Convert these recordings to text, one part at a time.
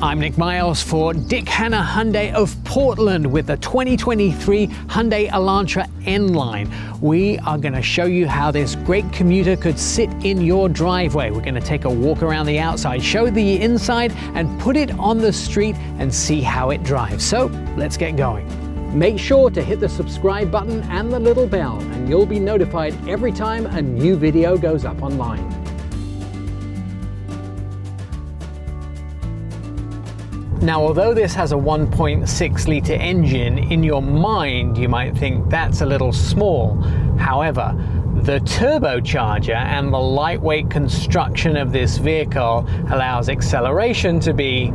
I'm Nik Miles for Dick Hanna Hyundai of Portland with the 2023 Hyundai Elantra N Line. We are going to show you how this great commuter could sit in your driveway. We're going to take a walk around the outside, show the inside, and put it on the street and see how it drives. So let's get going. Make sure to hit the subscribe button and the little bell, and you'll be notified every time a new video goes up online. Now, although this has a 1.6 litre engine, in your mind you might think that's a little small. However, the turbocharger and the lightweight construction of this vehicle allows acceleration to be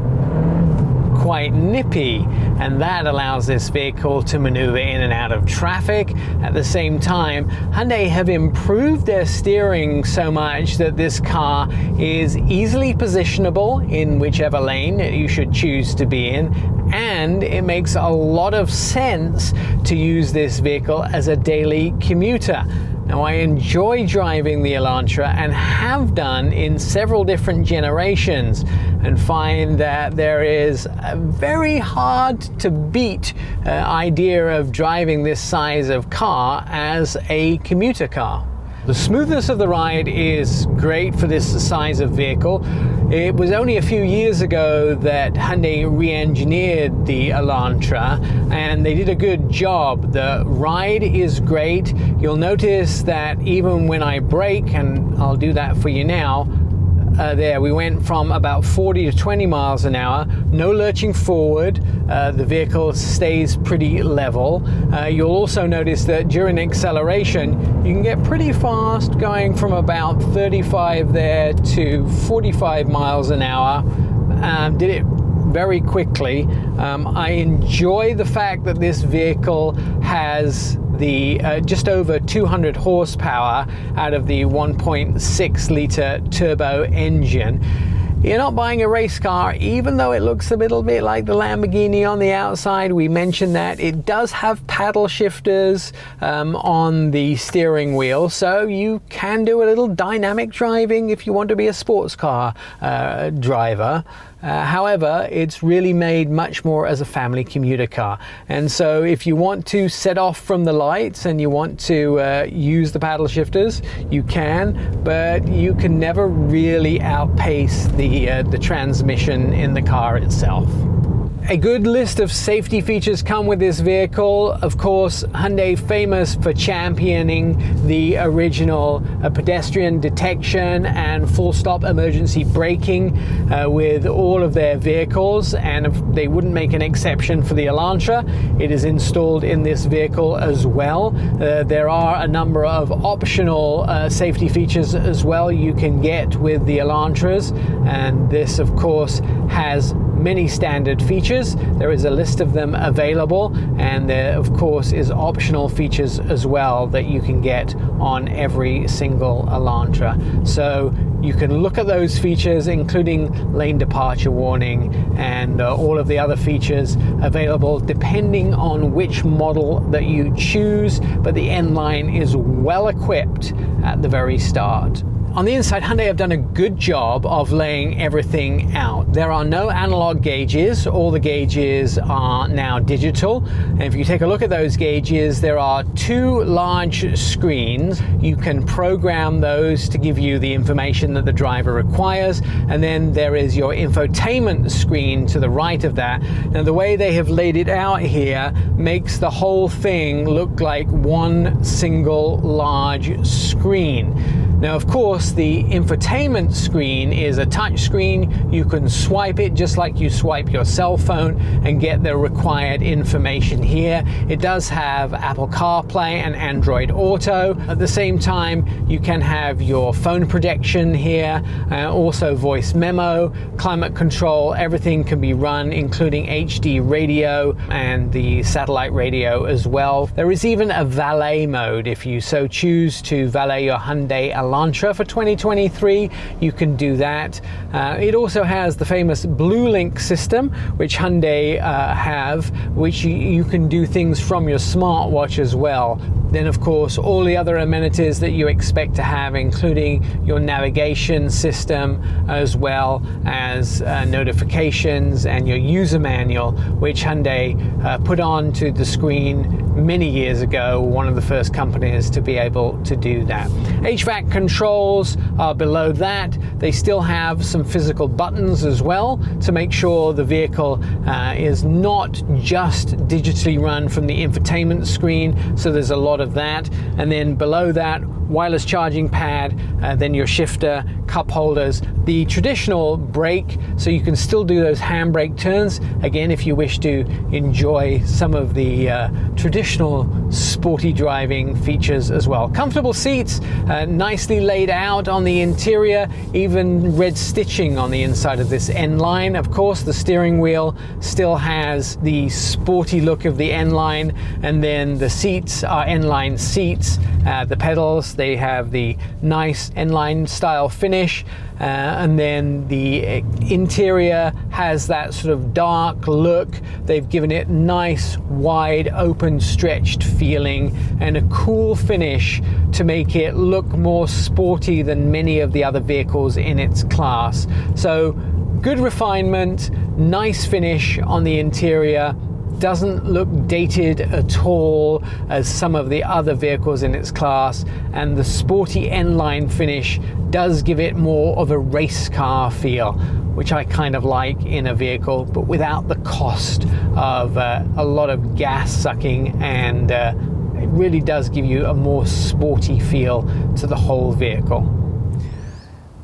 quite nippy, and that allows this vehicle to maneuver in and out of traffic. At the same time, Hyundai have improved their steering so much that this car is easily positionable in whichever lane you should choose to be in, and it makes a lot of sense to use this vehicle as a daily commuter. Now, I enjoy driving the Elantra and have done in several different generations, and find that there is a very hard to beat idea of driving this size of car as a commuter car. The smoothness of the ride is great for this size of vehicle. It was only a few years ago that Hyundai re-engineered the Elantra, and they did a good job. The ride is great. You'll notice that even when I brake, and I'll do that for you now, there we went from about 40 to 20 miles an hour, no lurching forward. The vehicle stays pretty level. You'll also notice that during acceleration you can get pretty fast, going from about 35 there to 45 miles an hour. Did it very quickly. I enjoy the fact that this vehicle has the just over 200 horsepower out of the 1.6 litre turbo engine. You're not buying a race car, even though it looks a little bit like the Lamborghini on the outside. We mentioned that it does have paddle shifters on the steering wheel, so you can do a little dynamic driving if you want to be a sports car driver. However, it's really made much more as a family commuter car. And so if you want to set off from the lights and you want to use the paddle shifters, you can, but you can never really outpace the transmission in the car itself. A good list of safety features come with this vehicle. Of course, Hyundai famous for championing the original pedestrian detection and full stop emergency braking with all of their vehicles, and they wouldn't make an exception for the Elantra. It is installed in this vehicle as well. There are a number of optional safety features as well you can get with the Elantras, and this of course has many standard features. There is a list of them available, and there of course is optional features as well that you can get on every single Elantra. So you can look at those features, including lane departure warning and all of the other features available depending on which model that you choose, but the N Line is well equipped at the very start. On the inside, Hyundai have done a good job of laying everything out. There are no analog gauges. All the gauges are now digital. And if you take a look at those gauges, there are two large screens. You can program those to give you the information that the driver requires. And then there is your infotainment screen to the right of that. Now, the way they have laid it out here makes the whole thing look like one single large screen. Now, of course, the infotainment screen is a touch screen. You can swipe it just like you swipe your cell phone and get the required information here. It does have Apple CarPlay and Android Auto. At the same time, you can have your phone projection here, also voice memo, climate control. Everything can be run, including HD radio and the satellite radio as well. There is even a valet mode if you so choose to valet your Hyundai Elantra Elantra for 2023, you can do that. It also has the famous Blue Link system, which Hyundai have, which you can do things from your smartwatch as well. Then of course all the other amenities that you expect to have, including your navigation system, as well as notifications and your user manual, which Hyundai put onto the screen many years ago, one of the first companies to be able to do that. HVAC controls are below that. They still have some physical buttons as well to make sure the vehicle is not just digitally run from the infotainment screen, so there's a lot of that. And then below that, wireless charging pad, then your shifter, cup holders, the traditional brake, so you can still do those handbrake turns, again, if you wish to enjoy some of the traditional sporty driving features as well. Comfortable seats, nicely laid out on the interior, even red stitching on the inside of this N Line. Of course, the steering wheel still has the sporty look of the N Line, and then the seats are N Line seats. The pedals, they have the nice N Line style finish, and then the interior has that sort of dark look. They've given it nice, wide, open, stretched feeling and a cool finish to make it look more sporty than many of the other vehicles in its class. So good refinement, nice finish on the interior. Doesn't look dated at all as some of the other vehicles in its class, and the sporty N Line finish does give it more of a race car feel, which I kind of like in a vehicle, but without the cost of a lot of gas sucking, and it really does give you a more sporty feel to the whole vehicle.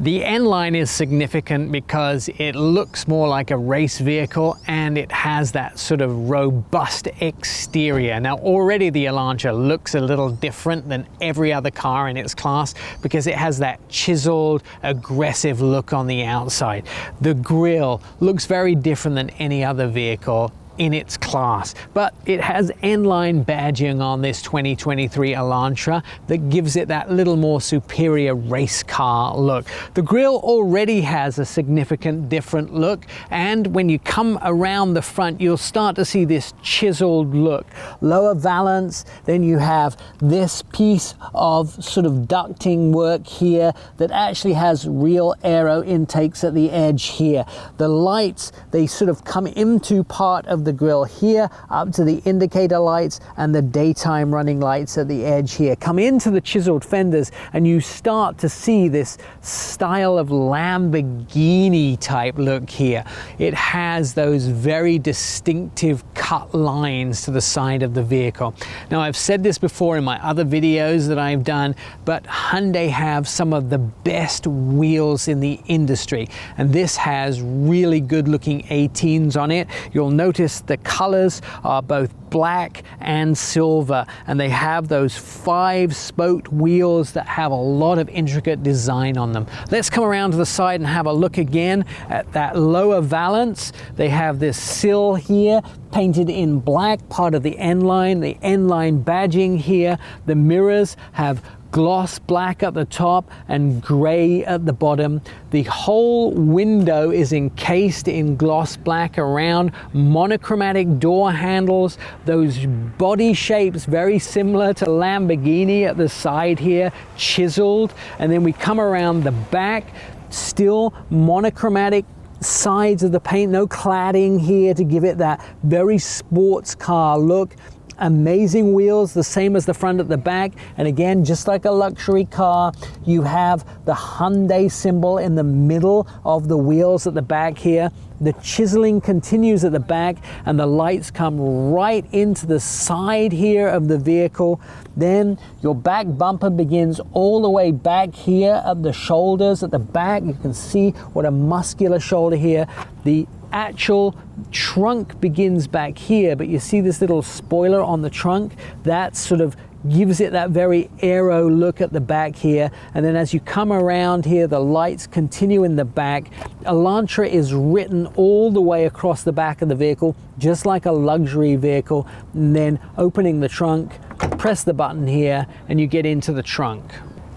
The N Line is significant because it looks more like a race vehicle and it has that sort of robust exterior. Now already the Elantra looks a little different than every other car in its class because it has that chiseled, aggressive look on the outside. The grille looks very different than any other vehicle in its class, but it has N Line badging on this 2023 Elantra that gives it that little more superior race car look. The grille already has a significant different look, and when you come around the front you'll start to see this chiseled look. Lower valance, then you have this piece of sort of ducting work here that actually has real aero intakes at the edge here. The lights, they sort of come into part of the grille here up to the indicator lights, and the daytime running lights at the edge here come into the chiseled fenders, and you start to see this style of Lamborghini type look here. It has those very distinctive cut lines to the side of the vehicle. Now I've said this before in my other videos that I've done, but Hyundai have some of the best wheels in the industry, and this has really good looking 18s on it. You'll notice the colors are both black and silver, and they have those 5-spoked wheels that have a lot of intricate design on them. Let's come around to the side and have a look again at that lower valance. They have this sill here painted in black, part of the N Line, the N Line badging here. The mirrors have gloss black at the top and gray at the bottom. The whole window is encased in gloss black around, monochromatic door handles, those body shapes very similar to Lamborghini at the side here, chiseled. And then we come around the back, still monochromatic sides of the paint, no cladding here to give it that very sports car look. Amazing wheels, the same as the front at the back, and again, just like a luxury car, you have the Hyundai symbol in the middle of the wheels at the back here. The chiseling continues at the back, and the lights come right into the side here of the vehicle. Then your back bumper begins all the way back here at the shoulders at the back. You can see what a muscular shoulder here. The actual trunk begins back here, but you see this little spoiler on the trunk that sort of gives it that very aero look at the back here. And then as you come around here, the lights continue in the back. Elantra is written all the way across the back of the vehicle, just like a luxury vehicle. And then opening the trunk, press the button here and you get into the trunk.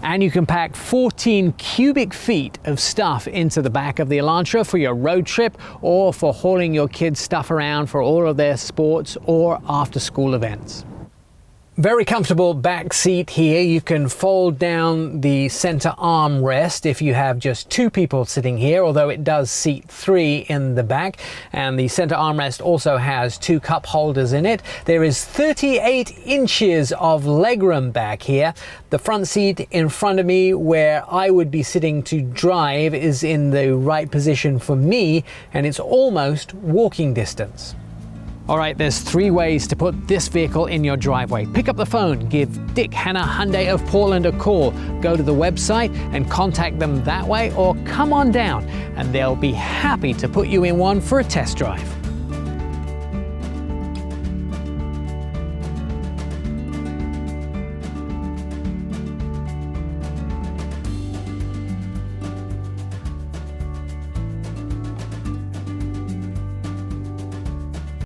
And you can pack 14 cubic feet of stuff into the back of the Elantra for your road trip or for hauling your kids' stuff around for all of their sports or after school events. Very comfortable back seat here. You can fold down the center armrest if you have just two people sitting here, although it does seat 3 in the back. And the center armrest also has 2 cup holders in it. There is 38 inches of legroom back here. The front seat in front of me, where I would be sitting to drive, is in the right position for me, and it's almost walking distance. All right, there's 3 ways to put this vehicle in your driveway. Pick up the phone, give Dick Hannah Hyundai of Portland a call, go to the website and contact them that way, or come on down and they'll be happy to put you in one for a test drive.